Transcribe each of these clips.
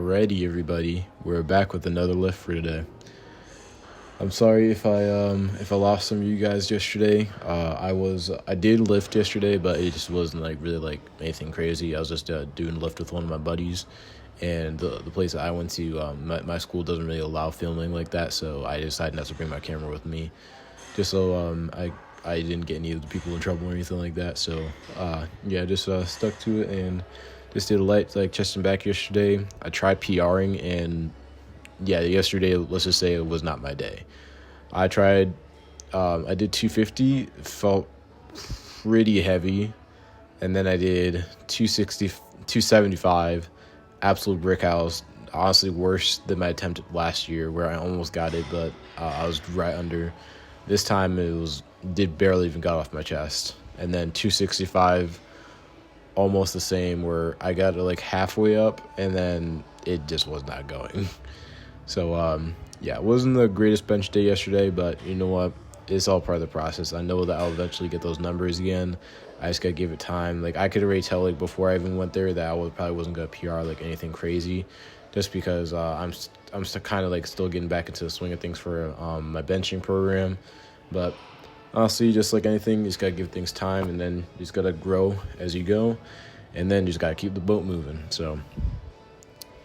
Alrighty, everybody, we're back with another lift for today. I'm sorry if I lost some of you guys yesterday. I did lift yesterday, but it just wasn't like really like anything crazy. I was just doing a lift with one of my buddies, and the place that I went to, my school doesn't really allow filming like that, so I decided not to bring my camera with me, just so I didn't get any of the people in trouble or anything like that. So just stuck to it and just did a light like chest and back yesterday. I tried PRing, and yesterday, let's just say it was not my day. I tried, I did 250, felt pretty heavy, and then I did 260, 275, absolute brick house. Honestly, worse than my attempt last year where I almost got it, but I was right under. This time did barely even got off my chest. And then 265, almost the same, where I got it like halfway up, and then it just was not going. So, it wasn't the greatest bench day yesterday, but you know what? It's all part of the process. I know that I'll eventually get those numbers again. I just gotta give it time. Like, I could already tell, like, before I even went there that probably wasn't gonna PR like anything crazy, just because I'm still kind of like still getting back into the swing of things for my benching program. But honestly, just like anything, you just gotta give things time, and then you just gotta grow as you go, and then you just gotta keep the boat moving. So.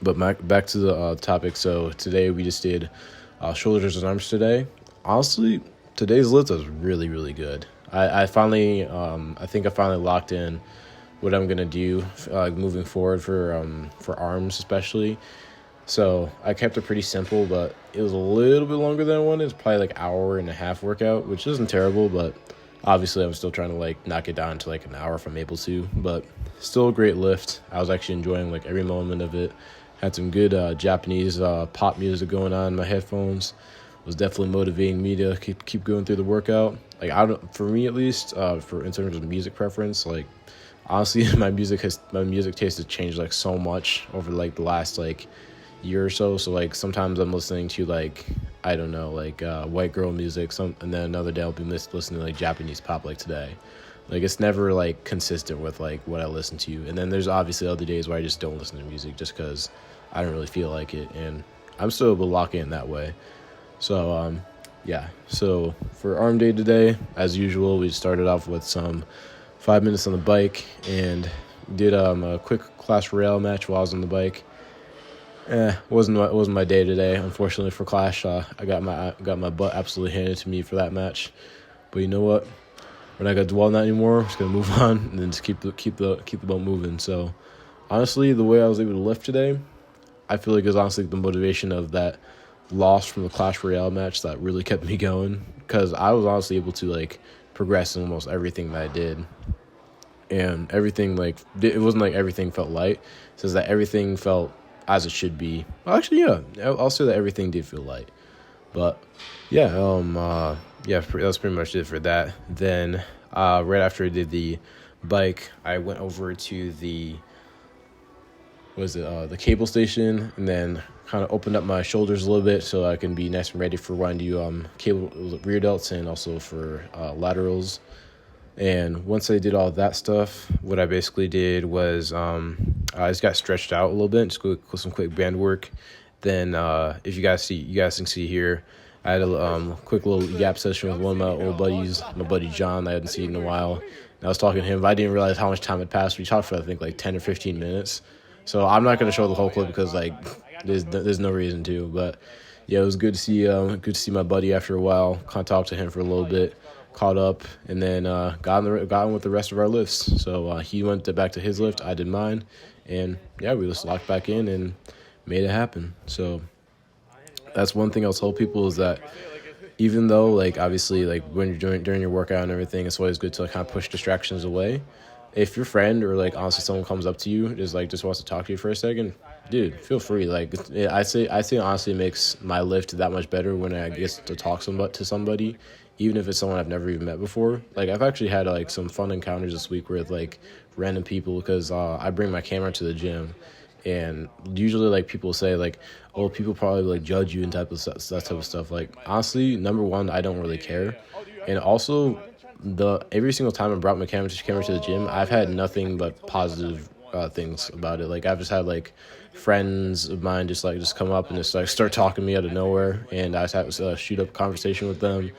But back to the topic. So today we just did shoulders and arms today. Honestly, today's lift was really, really good. I finally, I think I finally locked in what I'm gonna do moving forward for arms especially. So I kept it pretty simple, but it was a little bit longer than I wanted. It's probably like hour and a half workout, which isn't terrible, but obviously I'm still trying to like knock it down to like an hour if I'm able to. But still a great lift. I was actually enjoying like every moment of it. Had some good Japanese pop music going on in my headphones. It was definitely motivating me to keep going through the workout. Like, for me at least, for in terms of music preference, like honestly, my music taste has changed like so much over like the last like year or so. So like sometimes I'm listening to like, I don't know, like white girl music, and then another day I'll be listening to like Japanese pop like today. Like, it's never like consistent with like what I listen to. And then there's obviously other days where I just don't listen to music just because I don't really feel like it, and I'm still able to lock in that way. So so for arm day today, as usual, we started off with some 5 minutes on the bike and did a quick Clash Royale match while I was on the bike. Wasn't my day today, unfortunately, for Clash. I got my butt absolutely handed to me for that match. But you know what? We're not gonna dwell on that anymore. We're just gonna move on and then just keep the boat moving. So honestly, the way I was able to lift today, I feel like it was honestly the motivation of that loss from the Clash Royale match that really kept me going, because I was honestly able to like progress in almost everything that I did, and everything like it wasn't like everything felt light. It says that everything felt as it should be. Well, actually, yeah, I'll say that everything did feel light. But that's pretty much it for that. Then right after I did the bike, I went over to the cable station, and then kind of opened up my shoulders a little bit so I can be nice and ready for when I do cable rear delts and also for laterals. And once I did all that stuff, what I basically did was I just got stretched out a little bit, just some quick band work. Then if you guys can see here, I had a quick little yap session with one of my old buddies, my buddy John. I hadn't seen in a while. And I was talking to him, but I didn't realize how much time had passed. We talked for I think like 10 or 15 minutes. So I'm not gonna show the whole clip because like there's no reason to. But yeah, it was good to see my buddy after a while. Talked to him for a little bit, caught up, and then got on with the rest of our lifts. So he went back to his lift, I did mine, and yeah, we just locked back in and made it happen. So that's one thing I'll tell people is that even though like obviously like when you're during your workout and everything, it's always good to like, kind of push distractions away. If your friend or like honestly someone comes up to you just wants to talk to you for a second, dude, feel free. Like I say honestly, it makes my lift that much better when I get to talk to somebody, even if it's someone I've never even met before. Like, I've actually had like some fun encounters this week with like random people, because I bring my camera to the gym, and usually like people say like, oh, people probably like judge you and that type of stuff. Like, honestly, number one, I don't really care, and also every single time I brought my camera to the gym, I've had nothing but positive things about it. Like I've just had like friends of mine just come up and just like start talking to me out of nowhere, and I just have to shoot up a conversation with them.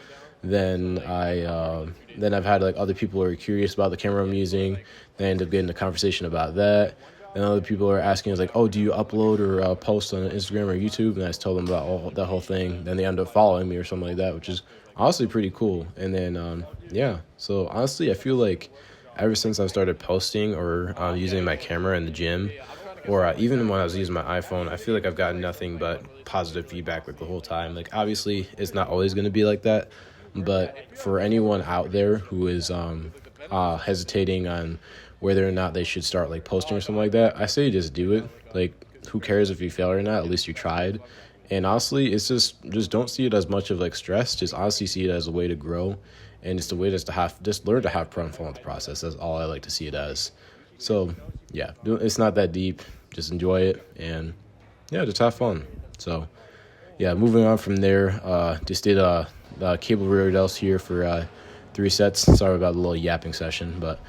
Then I've had like other people who are curious about the camera I'm using. They end up getting a conversation about that. And other people are asking us like, oh, do you upload or post on Instagram or YouTube? And I just tell them about that whole thing. Then they end up following me or something like that, which is honestly pretty cool. And then yeah, so honestly, I feel like ever since I started posting or using my camera in the gym, or even when I was using my iPhone, I feel like I've gotten nothing but positive feedback like the whole time. Like obviously, it's not always going to be like that, but for anyone out there who is hesitating on whether or not they should start like posting or something like that, I say just do it. Like who cares if you fail or not? At least you tried. And honestly, it's just don't see it as much of like stress. Just honestly see it as a way to grow, and just a way just learn to have fun with the process. That's all I like to see it as. So yeah, it's not that deep. Just enjoy it, and yeah, just have fun. So yeah, moving on from there, just did cable rear delts here for 3 sets. Sorry about the little yapping session, but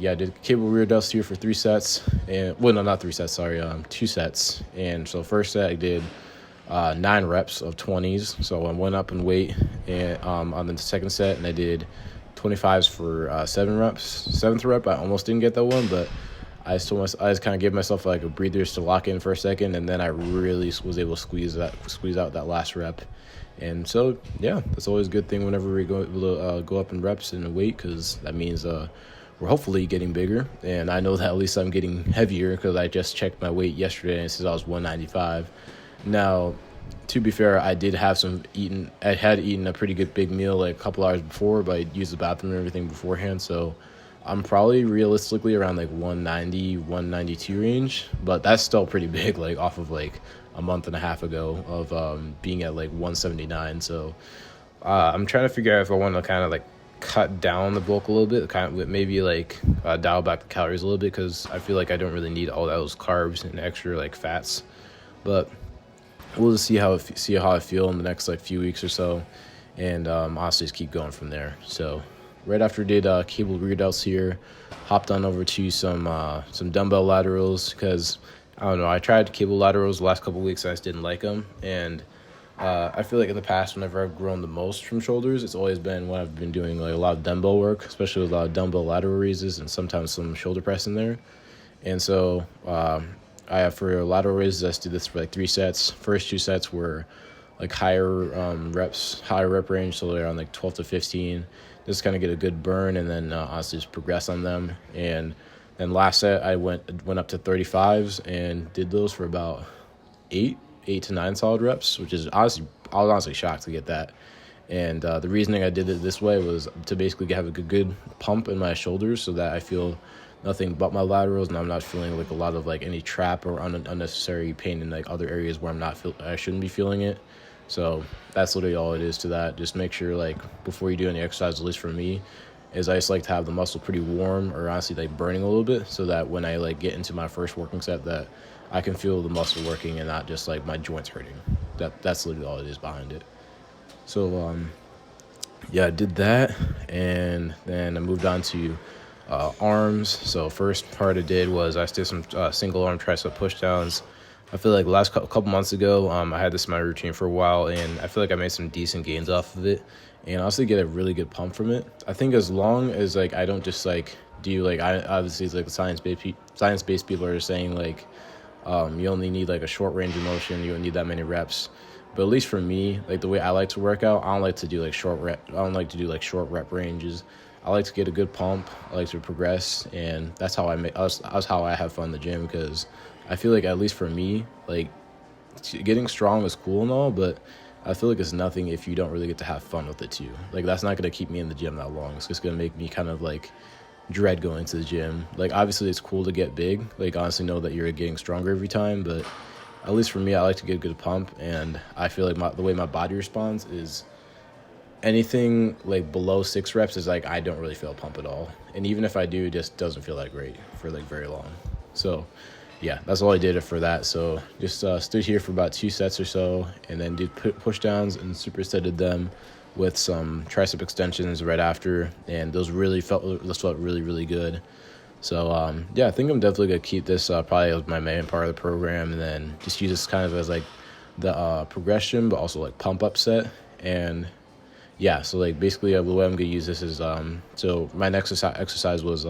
yeah, I did cable rear delts here for 3 sets, and well, no, not 3 sets. Sorry, 2 sets. And so first set I did 9 reps of 20s. So I went up in weight, and on the second set, and I did 25s for 7 reps. 7th rep, I almost didn't get that one, but I just kind of gave myself like a breather to lock in for a second, and then I really was able to squeeze out that last rep. And so yeah, that's always a good thing whenever we go up in reps and weight, because that means we're hopefully getting bigger. And I know that at least I'm getting heavier, because I just checked my weight yesterday and it says I was 195. Now, to be fair, I had eaten a pretty good big meal like a couple hours before, but I used the bathroom and everything beforehand, so I'm probably realistically around like 190, 192 range, but that's still pretty big, like off of like a month and a half ago of being at like 179. So I'm trying to figure out if I want to kind of like cut down the bulk a little bit, kind of maybe like dial back the calories a little bit, because I feel like I don't really need all those carbs and extra like fats. But we'll just see how I feel in the next like few weeks or so, and honestly just keep going from there. So right after I did cable rear delts here, hopped on over to some dumbbell laterals, because I don't know, I tried cable laterals the last couple of weeks and I just didn't like them. And I feel like in the past, whenever I've grown the most from shoulders, it's always been when I've been doing like a lot of dumbbell work, especially with a lot of dumbbell lateral raises and sometimes some shoulder press in there. And so for lateral raises, I just did this for like 3 sets. First 2 sets were like higher rep range, so they're on like 12 to 15. Just kind of get a good burn, and then honestly just progress on them. And then last set I went up to 35s and did those for about 8 to 9 solid reps, which is I was honestly shocked to get that. And the reasoning I did it this way was to basically have a good pump in my shoulders, so that I feel nothing but my laterals, and I'm not feeling like a lot of like any trap or unnecessary pain in like other areas where I shouldn't be feeling it. So that's literally all it is to that. Just make sure like before you do any exercise, at least for me, is I just like to have the muscle pretty warm, or honestly like burning a little bit, so that when I like get into my first working set, that I can feel the muscle working and not just like my joints hurting. That's literally all it is behind it. So yeah, I did that, and then I moved on to arms. So first part I did was I did some single arm tricep push downs. I feel like the last couple months ago, I had this in my routine for a while, and I feel like I made some decent gains off of it, and I also get a really good pump from it. I think as long as like I don't just like do like obviously it's like the science-based people are saying like you only need like a short range of motion, you don't need that many reps. But at least for me, like the way I like to work out, I don't like to do like short rep ranges. I like to get a good pump. I like to progress, and that's how that's how I have fun in the gym, because I feel like at least for me, like getting strong is cool and all, but I feel like it's nothing if you don't really get to have fun with it too. Like that's not gonna keep me in the gym that long. It's just gonna make me kind of like dread going to the gym. Like obviously it's cool to get big. Like honestly know that you're getting stronger every time, but at least for me, I like to get a good pump, and I feel like the way my body responds is anything like below 6 reps is like I don't really feel a pump at all, and even if I do, it just doesn't feel that great for like very long. So yeah, that's all I did for that. So just stood here for about 2 sets or so, and then did push downs and supersetted them with some tricep extensions right after, and those felt really, really good. So yeah, I think I'm definitely gonna keep this probably as my main part of the program, and then just use this kind of as like the progression, but also like pump up set. And yeah, so like basically the way I'm gonna use this is so my next exercise was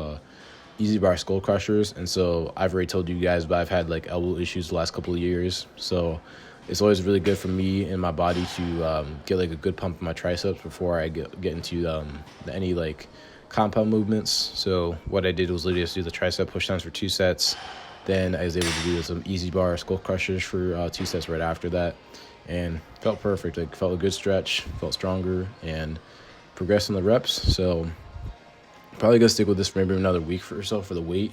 easy bar skull crushers, and so I've already told you guys, but I've had like elbow issues the last couple of years, so it's always really good for me and my body to get like a good pump in my triceps before I get into any like compound movements. So what I did was literally just do the tricep push downs for 2 sets. Then I was able to do some easy bar skull crushers for 2 sets right after that, and felt perfect. Like felt a good stretch, felt stronger, and progressed in the reps. So probably gonna stick with this for maybe another week or so for the weight,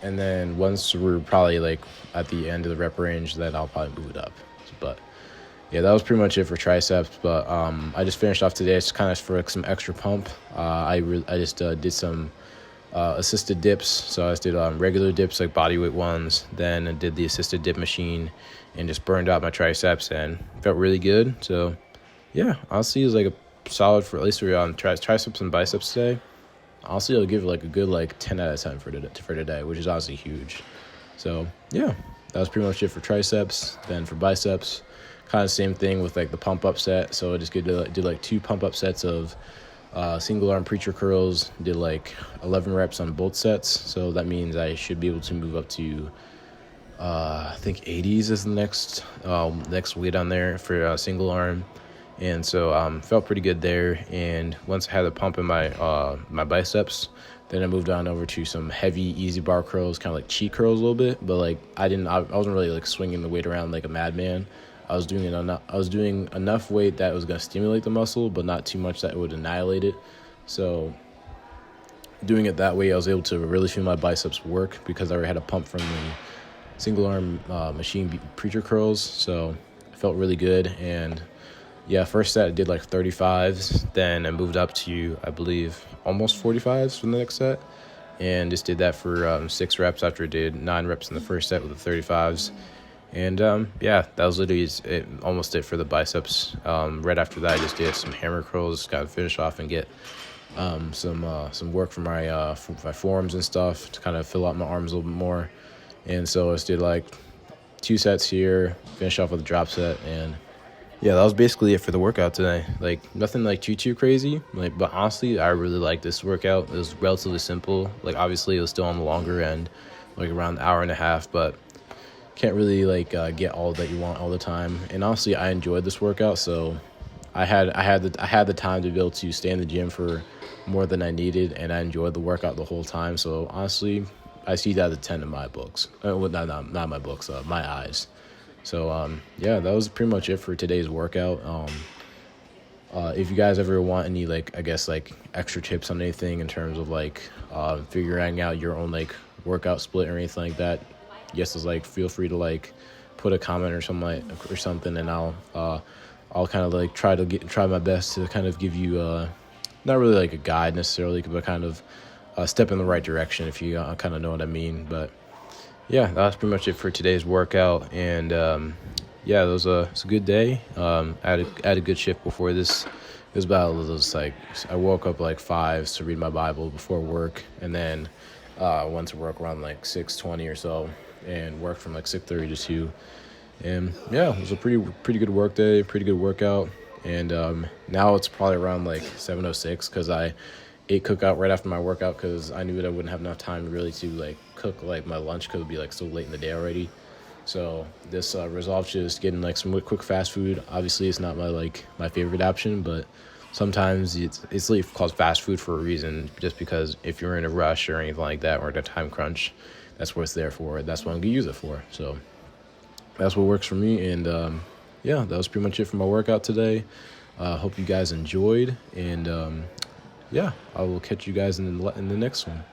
and then once we're probably like at the end of the rep range, then I'll probably move it up. But yeah, that was pretty much it for triceps. But I just finished off today. It's kind of for like some extra pump. I just did some assisted dips. So I just did regular dips, like body weight ones. Then I did the assisted dip machine and just burned out my triceps and felt really good. So yeah, honestly, it was like a solid for at least for triceps and biceps today. Honestly, I'll give it like a good like 10 out of 10 for today, which is honestly huge. So yeah, that was pretty much it for triceps. Then for biceps, kind of same thing with like the pump up set. So I just did like 2 pump up sets of single arm preacher curls. Did like 11 reps on both sets. So that means I should be able to move up to I think 80s is the next weight on there for single arm. And so felt pretty good there. And once I had the pump in my my biceps, then I moved on over to some heavy easy bar curls, kind of like cheat curls a little bit. But like I wasn't really like swinging the weight around like a madman. I was doing enough weight that was going to stimulate the muscle, but not too much that it would annihilate it. So doing it that way, I was able to really feel my biceps work because I already had a pump from the single arm machine preacher curls. So it felt really good. And yeah, first set I did like 35s, then I moved up to, I believe, almost 45s for the next set, and just did that for 6 reps after I did 9 reps in the first set with the 35s. And yeah, that was literally almost it for the biceps. Right after that, I just did some hammer curls, kind of finish off and get some work for my forearms and stuff to kind of fill out my arms a little bit more. And so I just did like 2 sets here, finish off with a drop set, and yeah, that was basically it for the workout today. Like nothing like too crazy. Like, but honestly, I really liked this workout. It was relatively simple. Like obviously, it was still on the longer end, like around an hour and a half. But can't really like get all that you want all the time. And honestly, I enjoyed this workout. So I had the time to be able to stay in the gym for more than I needed, and I enjoyed the workout the whole time. So honestly, I see that as a 10 in my books. Well, not my books. My eyes. So, yeah, that was pretty much it for today's workout. If you guys ever want any, like, I guess, like, extra tips on anything in terms of, like, figuring out your own, like, workout split or anything like that, yes, it's, like, feel free to, like, put a comment or something, and I'll kind of, like, try my best to kind of give you, not really, like, a guide necessarily, but kind of a step in the right direction, if you kind of know what I mean, but yeah, that's pretty much it for today's workout. And yeah, it was a good day. I had a good shift before this. It was like I woke up like 5 to read my Bible before work, and then went to work around like 6:20 or so, and worked from like 6:30 to 2. And yeah, it was a pretty good work day, pretty good workout. And now it's probably around like 7:06 because I ate cookout right after my workout because I knew that I wouldn't have enough time really to like cook like my lunch because it would be like so late in the day already. So this resolved to just getting like some quick fast food. Obviously, it's not my favorite option, but sometimes it's like called fast food for a reason. Just because if you're in a rush or anything like that or at a time crunch, that's what it's there for. That's what I'm gonna use it for. So that's what works for me. And yeah, that was pretty much it for my workout today. Hope you guys enjoyed, and yeah, I will catch you guys in the next one.